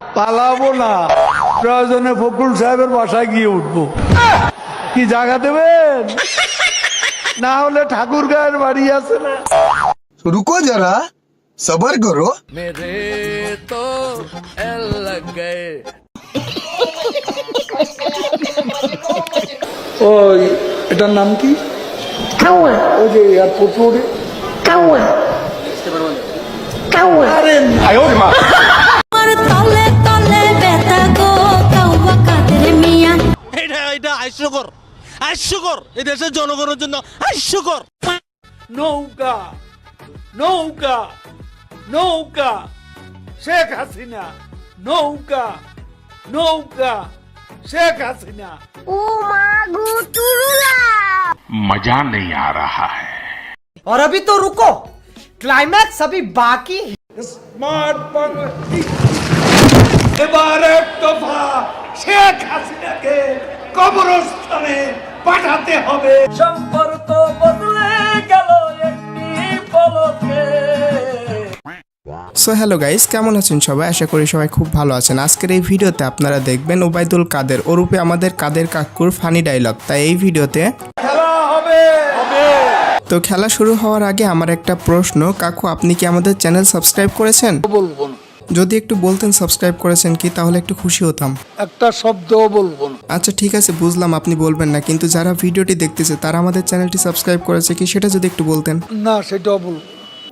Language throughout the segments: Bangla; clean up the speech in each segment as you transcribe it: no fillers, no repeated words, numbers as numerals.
পালাবো না, প্রয়োজনে ফখরুল সাহেবের বাসায় গিয়ে উঠবো। কি জায়গা দেবেন? না হলে ঠাকুর গায়ের বাড়ি আছে না। रुको जरा सबर करो। मेरे तो एल लग गए। ওই এটার নাম কি? ওই যে এয়ারপোর্ট রোডে আরে তলে তলে ব্যথা গো কাউয়া কাদের মিয়া। এটা হাস্যকর এই দেশের জনগণের জন্য হাস্যকর। নৌকা নৌকা নৌকা, শেখ হাসিনা নৌকা নৌকা, শেখ হাসিনা। ও মা গো টুরুলা। मजा नहीं आ रहा है। और अभी तो रुको, क्लाइमैक्स अभी बाकी है। স্মার্ট বাংলা। এবার এক দফা শেখ হাসিনাকে কবরস্থানে পাঠাতে হবে। সম্পর্ক বদলে গেল একটি পলকে। সো হ্যালো গাইস, কেমন আছেন সবাই? আশা করি সবাই খুব ভালো আছেন। আজকের এই ভিডিওতে আপনারা দেখবেন ওবায়দুল কাদের ওরূপে আমাদের কাদের কাকুর ফানি ডায়লগ। তাই এই ভিডিওতে খেলা হবে। তো খেলা শুরু হওয়ার আগে আমার একটা প্রশ্ন, কাকু আপনি কি আমাদের চ্যানেল সাবস্ক্রাইব করেছেন? বলবো না, যদি একটু বলতেন সাবস্ক্রাইব করেছেন কি, তাহলে একটু খুশি হতাম। একটা শব্দও বলবো না। আচ্ছা ঠিক আছে, বুঝলাম আপনি বলবেন না, কিন্তু যারা ভিডিওটি দেখতেছে তারা আমাদের চ্যানেলটি সাবস্ক্রাইব করেছে কি সেটা যদি একটু বলতেন। না, সেটাও বলবো।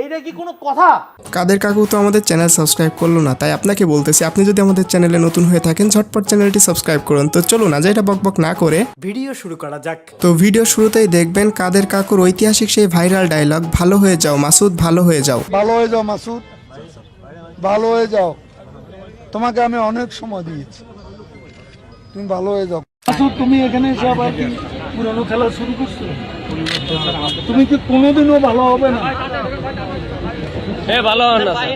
এইটা কি কোনো কথা? কাদের কাকু তো আমাদের চ্যানেল সাবস্ক্রাইব করলো না, তাই আপনাকে বলতেছি আপনি যদি আমাদের চ্যানেলে নতুন হয়ে থাকেন ঝটপট চ্যানেলটি সাবস্ক্রাইব করুন। তো চলুন আজ এটা বকবক না করে ভিডিও শুরু করা যাক। তো ভিডিও শুরুতেই দেখবেন কাদের কাকুর ঐতিহাসিক সেই ভাইরাল ডায়লগ, ভালো হয়ে যাও মাসুদ, ভালো হয়ে যাও। ভালো হয়ে যাও মাসুদ, ভালো হয়ে যাও। তোমাকে আমি অনেক সময় দিয়েছি, তুমি ভালো হয়ে যাও। মাসুদ, তুমি এখানে এসে আবার কি পুরনো খেলা শুরু করছো? তুমি কি কোনোদিনও ভালো হবে না?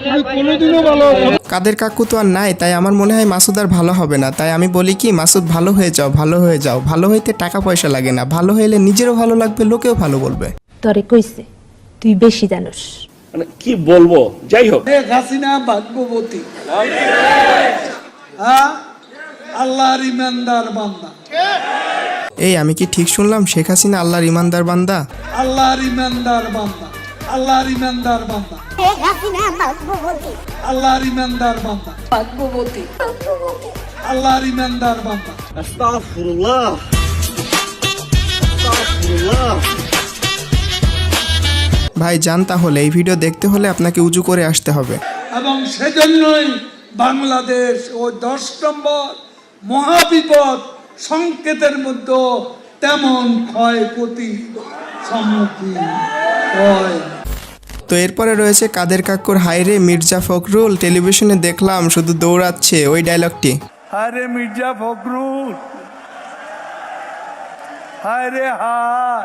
তুমি কোনোদিনও ভালো হবে না। কাদের কাকু তো আর নাই, তাই আমার মনে হয় মাসুদ আর ভালো হবে না। তাই আমি বলি কি, মাসুদ ভালো হয়ে যাও, ভালো হয়ে যাও। ভালো হইতে টাকা পয়সা লাগে না, ভালো হইলে নিজেরও ভালো লাগবে, লোকেও ভালো বলবে। তরে কইছে তুই বেশি জানোস। মানে কি বলবো, যাই হোক। শেখ হাসিনা ভাগ্যবতী, হ্যাঁ, আল্লাহর ইমানদার বান্দা। এই আমি কি ঠিক শুনলাম? শেখ হাসিনা আল্লাহর ইমানদার বান্দা? আল্লাহর ইমানদার বান্দা, আল্লাহর ইমানদার বান্দা, শেখ হাসিনা ভাগ্যবতী। আল্লাহর ইমানদার বান্দা, ভাগ্যবতী। আল্লাহর ইমানদার বান্দা। আস্তাগফিরুল্লাহ, আস্তাগফিরুল্লাহ। ভাই যান, তাহলে এই ভিডিও দেখতে হলে আপনাকে উজু করে আসতে হবে। এবং সেজন্যই বাংলাদেশ ও 10 নম্বর মহাবিপদ সংকেতের মধ্যে তেমন ক্ষয়ক্ষতি সম্মুখীন হয়। তো এরপরে রয়েছে কাদের কাকুর হায়রে মির্জা ফখরুল, টেলিভিশনে দেখলাম শুধু দৌড়াচ্ছে, ওই ডায়লগটি। হায়রে মির্জা ফখরুল, হায়রে হায়,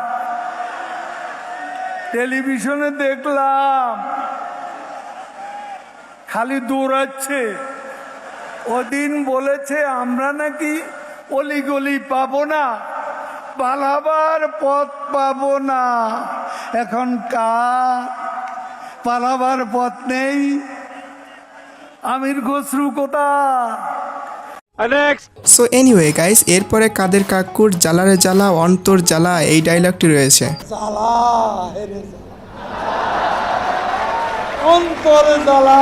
টেলিভিশনে দেখলাম খালি দৌড়াচ্ছে। ওদিন বলেছে আমরা নাকি অলিগলি পাবো না, পালাবার পথ পাবো না। এখন কার পালাবার পথ নেই? আমির খসরু কোথায়? সো এনিওয়ে গাইস, এরপরে কাদের কাকুর জ্বালারে জ্বালা অন্তর জ্বালা, এই ডায়লগটি রয়েছে। জ্বালা হেরে জ্বালা, অন্তরে জ্বালা।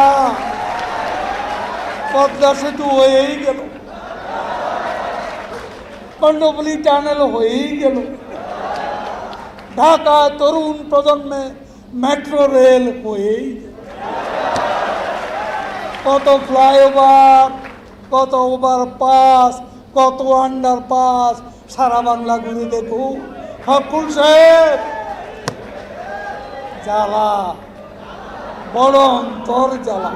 পদ্মা সেতু হয়েই গেল, কর্ণফুলী টানেল হয়েই গেল, ঢাকা তরুণ প্রজন্মে মেট্রো রেল হয়েই গেল, কত ফ্লাইওভার, কত ওভারপাস, কত আন্ডারপাস, সারা বাংলা ঘুরে দেখুন। ফখরুল সাহেব, জ্বালা, বড় অন্তর জ্বালা।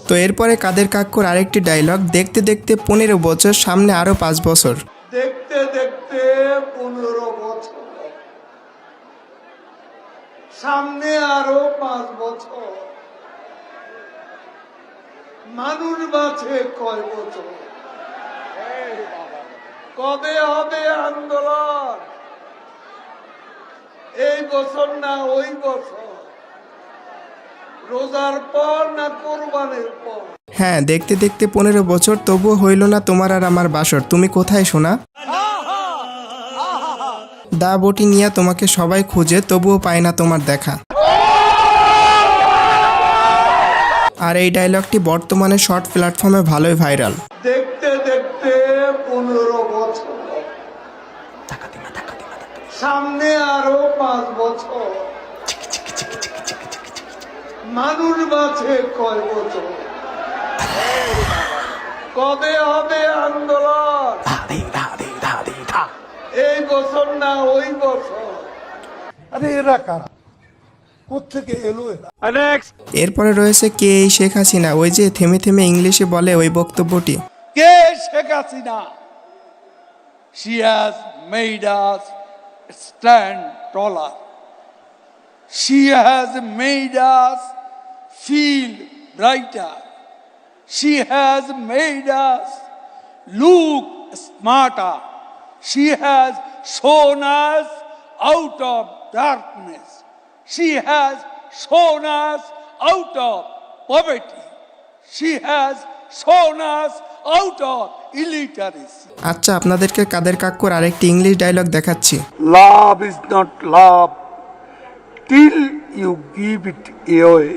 তো এরপরে কাদের কাকুর আরেকটি ডায়লগ, দেখতে দেখতে 15 বছর, সামনে আরো 5 বছর। দেখতে দেখতে 15 বছর, সামনে আরো 5 বছর। মানুষ বাঁচে কয় বছর? কবে হবে আন্দোলন? এই বছর না ওই বছর? রোজার পর না কোরবানির পর? হ্যাঁ, দেখতে দেখতে 15 বছর, তবুও হইল না তোমার আর আমার বাসর। তুমি কোথায় শোনা? দা বটি নিয়ে তোমাকে সবাই খুঁজে, তবুও পায় না তোমার দেখা। আর এই ডায়লগটি বর্তমানে শর্ট প্ল্যাটফর্মে ভালোই ভাইরাল। দেখতে দেখতে 15 বছর, সামনে আরো 5 বছর, মানুষ বাঁচে কয় বছর? কবে হবে আন্দোলন? এই বছর না ওই বছর? আরে এরা কারা, কোত্থেকে এলো এরা? এরপরে রয়েছে কে এই শেখ হাসিনা, ওই যে থেমে থেমে ইংলিশে বলে ওই বক্তব্যটি। কে Sheikh Hasina? She has made us stand taller. She has made us feel brighter. She has made us look smarter. She has shown us out of darkness. She has shown us out of poverty. She has shown us out of illiteracy. আচ্ছা, আপনাদেরকে কাদের কাক্কুর আরেকটি ইংলিশ ডায়লগ দেখাচ্ছি। Love is not love till you give it away.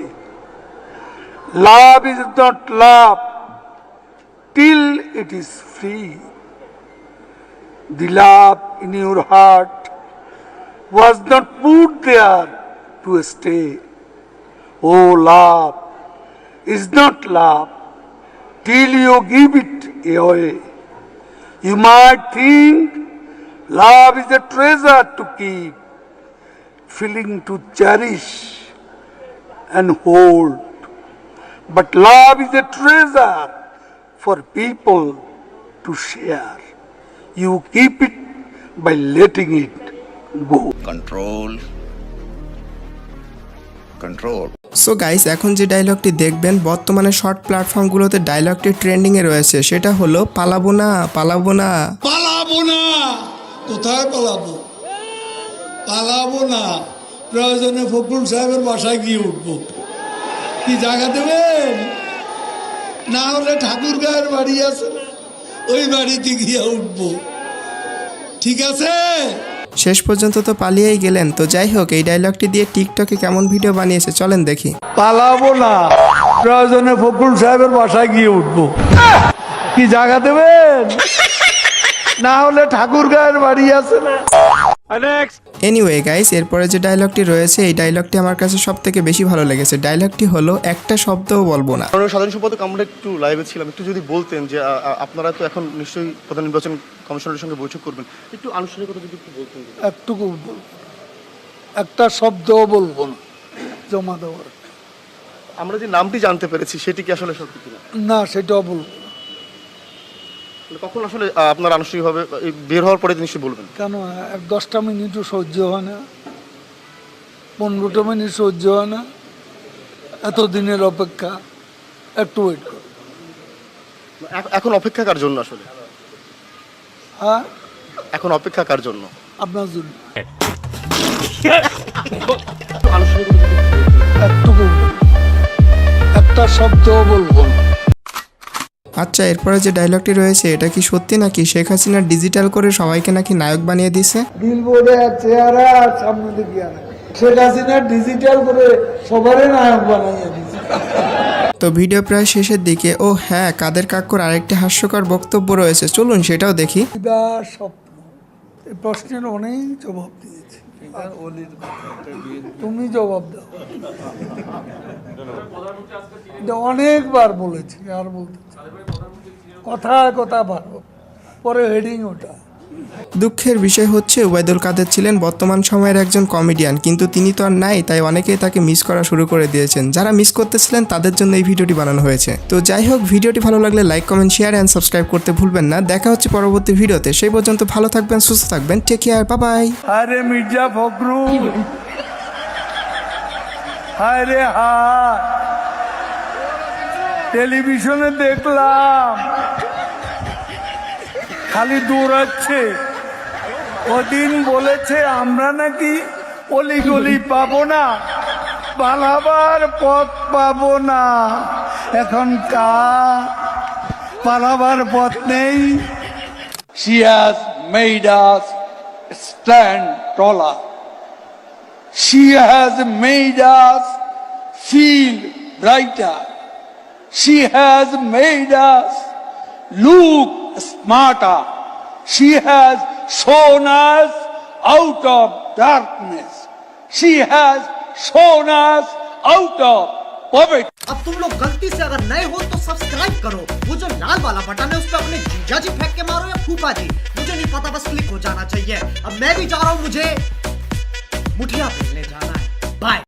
Love is not love till it is free. The love in your heart was not put there to stay. Oh, love is not love till you give it away. You might think love is a treasure to keep, feeling to cherish and hold. But love is a treasure for people to share. You keep it by letting it go. So guys, এখন যে ডায়লগটি দেখবেন বর্তমানে শর্ট প্ল্যাটফর্মগুলোতে ডায়লগটি ট্রেন্ডিংয়ে রয়েছে, সেটা হলো পালাবো না, পালাবো না। পালাবো না, কোথায় পালাবো? পালাবো না, প্রয়োজনে ফখরুল সাহেবের বাসায় গিয়ে উঠবো। কি জায়গা দেবেন? না হলে ঠাকুর গায়ের বাড়ি আছে না, ওই বাড়িতে গিয়ে উঠবো। ঠিক আছে? শেষ পর্যন্ত তো পালিয়েই গেলেন। তো যাই হোক, এই ডায়লগটি দিয়ে টিকটকে কেমন ভিডিও বানিয়েছে চলেন দেখি। পালাবো না, প্রয়োজনে ফখরুল সাহেবের বাসায় গিয়ে উঠবো। কি জায়গা দেবেন? না হলে ঠাকুর গায়ের বাড়ি আছে না। এনিওয়ে গাইস, এরপরে যে ডায়লগটি রয়েছে এই ডায়লগটি আমার কাছে সব থেকে বেশি ভালো লেগেছে। ডায়লগটি হলো একটা শব্দও বলবো না। সাধারণ সম্পাদক, আমরা একটু লাইভে ছিলাম, একটু যদি বলতেন যে আপনারা তো এখন নিশ্চয়ই প্রধান নির্বাচন কমিশনারের সঙ্গে বৈঠক করবেন, একটু আনুষ্ঠানিকতা যদি একটু বলতেন। একটুকু একটা শব্দও বলবো না জমা দেওয়ার। আমরা যে নামটি জানতে পেরেছি সেটি কি আসলে সত্যি কিনা? না, সেটাও বলবো না। কখন আসলে আপনার আনুষ্ঠানিকভাবে বের হওয়ার পরে নিশ্চয়ই বলবেন? কেন, 10টা মিনিটও সহ্য হয় না, 15টা মিনিট সহ্য হয় না? এতদিনের অপেক্ষা, একটু ওয়েট করো। এখন অপেক্ষা কার জন্য আসলে? হ্যাঁ, এখন অপেক্ষা কার জন্য? আপনার জন্য। আনুষ্ঠানিকতা একটুকু একটা শব্দও বলবো না। আচ্ছা, এরপরে যে ডায়লগটি রয়েছে এটা কি সত্যি নাকি শেখ হাসিনা ডিজিটাল করে সবাইকে নাকি নায়ক বানিয়ে দিছে? বিলবোর্ডে চেহারা আর সামনে দিকে আনে, শেখ হাসিনা ডিজিটাল করে সবারই নায়ক বানিয়ে দিচ্ছে। তো ভিডিও প্রায় শেষের দিকে। ও হ্যাঁ, কাদের কাক্কুর আরেকটি হাস্যকর বক্তব্য রয়েছে, চলুন সেটাও দেখি। স্বপ্ন, এই প্রশ্নের অনেক জবাব দিয়েছি, তুমি জবাব দাও। এটা অনেকবার বলেছি, আর বলতে কথায় কথা ভালো, পরে হেডিং ওটা। দুঃখের বিষয় হচ্ছে ওবায়দুল কাদের ছিলেন বর্তমান সময়ের একজন কমেডিয়ান, কিন্তু তিনি তো আর নাই, তাই অনেকেই তাকে মিস করা শুরু করে দিয়েছেন। যারা মিস করতেছিলেন তাদের জন্য এই ভিডিওটি বানানো হয়েছে। তো যাই হোক, ভিডিওটি ভালো লাগলে like, comment, share and subscribe করতে ভুলবেন না। দেখা হচ্ছে পরবর্তী ভিডিওতে, সেই পর্যন্ত ভালো থাকবেন, সুস্থ থাকবেন, টেক কেয়ার, বাই বাই। আরে মির্জা ফখরুল, হায় রে হায়, টেলিভিশনে দেখলাম খালি দৌড়াচ্ছে। ওদিন বলেছে আমরা নাকি অলি গলি পাবো না, পালাবার পথ পাবো না। এখন পালাবার পথ নেই। She has made us stand taller. She has made us feel brighter. She has made us look smarter. She has shown us out of darkness. She has shown us out of poverty. अब तुम लोग गलती से अगर नए हो तो सब्सक्राइब करो, वो जो लाल वाला बटन है उस पर अपने जीजा जी फेंक के मारो या फूफा जी, मुझे नहीं पता, बस क्लिक हो जाना चाहिए। अब मैं भी जा रहा हूँ, मुझे मुठिया खेलने जाना है। बाय।